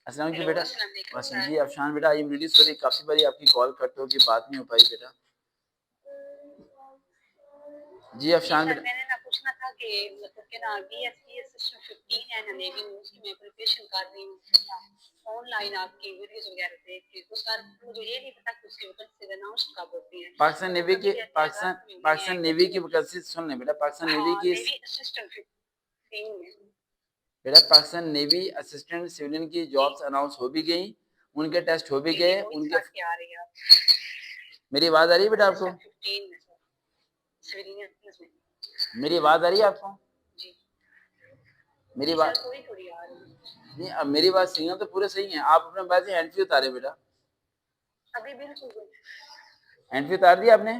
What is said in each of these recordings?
अस्सलाम वालेकुम हेलो, बेटा। अस्सलाम वालेकुम वैसे सर। जी अफशान बेटा, आई एम रियली सॉरी, काफ़ी बारी आपकी कॉल कट होगी, बात नहीं हो पाई बेटा। जी जी अफशान सर, बेटा। मैंने ना पूछना था कि मतलब कि ना बीएसपीएस सिस्टम 15 है ना नेवी में, उसकी मैं प्रिपरेशन कर रही हूँ। ऑनलाइन आपकी वीडियोस वगैरह देख के तो सर मुझे ये नहीं पता कि उसकी वैकेंसी अनाउंस कब होती है। पाकिस्तान तो नेवी कभी की कहते हैं अगस्त में हुई है, पाकिस्तान नेवी कभी की मतलब वैकेंसी सुन ले बेटा। पाकिस्तान नेवी हाँ, की नेवी असिस्टेंट 15 में। बेटा, पाकिस्तान नेवी असिस्टेंट सिविलियन की जी, जॉब्स अनाउंस हो भी गई, उनके टेस्ट हो भी जी, जी, गए वही उनके। सर की आ रही है। मेरी आवाज़ आ रही है बेटा आपको? असिस्टेंट 15 में सर, सिविलियन में। मेरी आवाज़ आ रही है आपको? जी, मेरी जी सर, बात थोड़ी-थोड़ी आ रही है। नहीं, अब मेरी बात सिग्नल तो पूरे सही है। आप अपने मोबाइल से हैंड फ्री उतारे बेटा। अभी बिल्कुल भी हैंड फ्री उतार दिया आपने?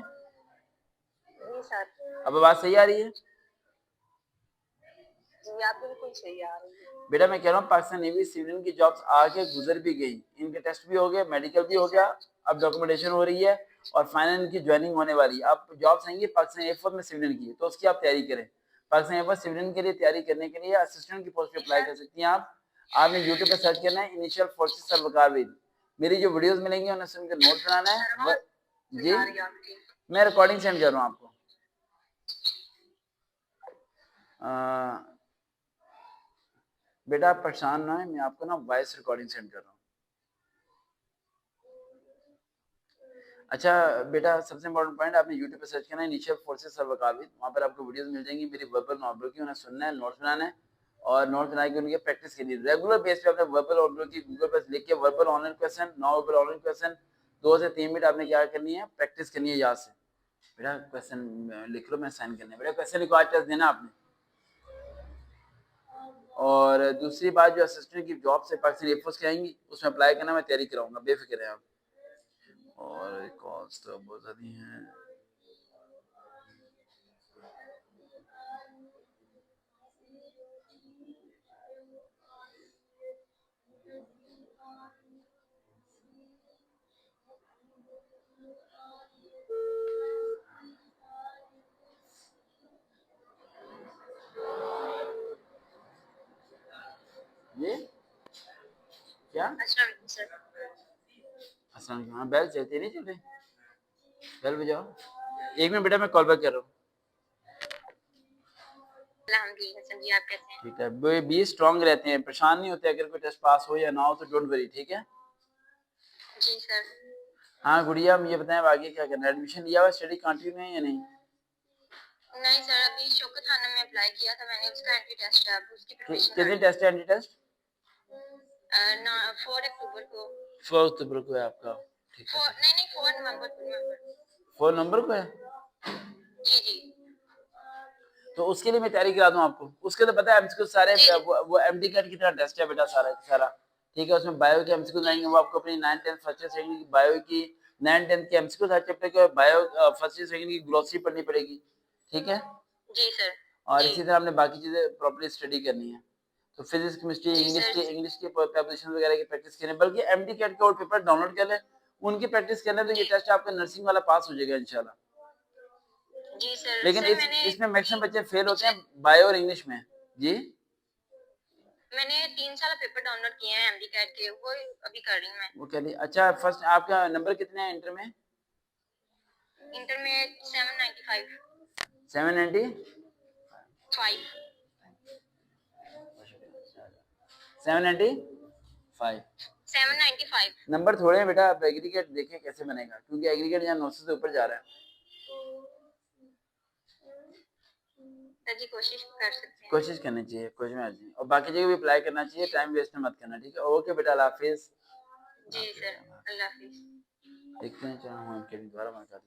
जी सर, अब आवाज़ सही आ रही है? जी आप बिल्कुल सही आ रही हैं। बेटा मैं कह रहा हूँ पाकिस्तान नेवी सिविलियन की जॉब्स आके गुजर भी गई, इनके टेस्ट भी हो गए, मेडिकल भी जी हो गया, सर, अब डॉक्यूमेंटेशन हो रही है और फाइनल इनकी ज्वाइनिंग होने वाली है। अब जॉब्स आएंगी पाकिस्तान एयरफोर्स में सिविलियन की, तो उसकी आप तैयारी करें। पाकिस्तान एयरफोर्स सिविलियन के लिए तैयारी करने के लिए असिस्टेंट की पोस्ट पे जी अप्लाई सर। कर सकती हैं आप। आपने यूट्यूब पे सर्च करना है इनिशियल फोर्सेस सलवकारविद, मेरी जो वीडियोस मिलेंगी उन्हें सुनकर नोट बनाना है सर आवाज़ नहीं जी। आ रही आपकी। मैं रिकॉर्डिंग सेंड कर रहा हूँ आपको। अ, बेटा आप परेशान ना है, मैं आपको ना वॉइस रिकॉर्डिंग सेंड कर रहा हूँ। अच्छा बेटा, सबसे इम्पोर्टेंट पॉइंट, आपने यूट्यूब पे सर्च करना है इनिशियल फोर्सेस सर्वकाविद, वहाँ पर आपको वीडियोस मिल जाएंगी मेरी वर्बल नॉर्मल की, उन्हें सुनना है, नोट्स बनाना है और नोट्स बना के उनकी प्रैक्टिस करनी है। रेगुलर बेस पे आपने वर्बल ऑडियो की गूगल पर लिख के verbal online question, non verbal online question 2 से 3 मिनट आपने क्या करनी है, प्रैक्टिस करनी है याद से। बेटा क्वेश्चन लिख लो, मैं साइन करना है। बेटा क्वेश्चन लिखो, आज टेस्ट देना आपने। और दूसरी बात, जो असिस्टेंट की जॉब से पाकिस्तान एयरफोर्स की आएंगी उसमें अप्लाई करना, मैं तैयारी कराऊंगा, बेफिक्र है आप। और कॉल्स तो बहुत ज़्यादा हैं। ये क्या? अस्सलाम वालेकुम सर। अस्सलाम वालेकुम। हाँ बैल चलती नहीं चल रही, बैल बजाओ। 1 मिनट बेटा, मैं कॉल बैक कर रहा हूँ। अल्हम्दुलिल्लाह सर जी, आप कैसे हैं? ठीक है, वे बी स्ट्रांग रहते हैं, परेशान नहीं होते अगर कोई टेस्ट पास हो या ना हो, तो डोंट वरी, ठीक है। जी सर। हाँ गुड़िया, ये बताएं अब आगे क्या करना है, एडमिशन लिया हुआ, स्टडी कंटिन्यू है या नहीं? नहीं सर, अभी शौकत खानम में अप्लाई किया था मैंने, उसका एंट्री टेस्ट है, अब उसकी प्रिपरेशन कर कितने रही हूँ। टेस्ट है, एंटी टेस्ट? ना 4 अक्टूबर को। 4 अक्टूबर को है आपका? ठीक है 4 ठीक है। नहीं नहीं 4 नवंबर। 4 नंबर को है? जी, जी। तो उसके लिए मैं तैयारी करा दूं आपको, उसके तो पता है एमसीक्यू सारे, जी, वो एमडी कैट की तरह टेस्ट है बेटा, सारा सारा। ठीक है, उसमें बायो के एमसीक्यू जी। आएंगे, वो आपको अपनी 9 10 फर्स्ट ईयर सेकंड की बायो की, 9 10 के एमसीक्यू हर चैप्टर के, बायो फर्स्ट ईयर सेकंड की ग्लोसरी पढ़नी पड़ेगी, ठीक है। जी सर। और जी। इसी तरह हमने बाकी चीजें प्रॉपर्ली स्टडी करनी है। तो फिजिक्स केमिस्ट्री जी सर। इंग्लिश की प्रिपरेशन वगैरह की प्रैक्टिस करनी है, बल्कि एमडी कैट के और पेपर डाउनलोड कर लें, उनकी प्रैक्टिस करना, तो ये जी। टेस्ट आपका नर्सिंग वाला पास हो जाएगा इंशाल्लाह। जी सर। लेकिन सर मैंने इसमें अभी मैक्सिमम बच्चे फेल होते पिछले हैं बायो और इंग्लिश में। जी मैंने 3 साल पेपर डाउनलोड किए हैं एमडी कैट के, वो अभी कर रही हूँ मैं। वो कह रही, अच्छा फर्स्ट आपका नंबर कितने हैं इंटर में? इंटर में 795। 790? 5। 795। 795। नंबर थोड़े हैं बेटा, आप एग्रीगेट देखें कैसे बनेगा, क्योंकि एग्रीगेट यहाँ 900 से ऊपर जा रहा है। सर जी कोशिश कर सकते हैं। कोशिश करनी चाहिए, कोशिश में अर्जी, और बाकी जगह भी अप्लाई करना चाहिए, जी। टाइम वेस्ट मत करना, ठीक है। ओके बेटा, अल्लाह हाफिज। जी सर। अल्लाह हाफिज़। देखते हैं, चलो हम दोबारा मुलाकात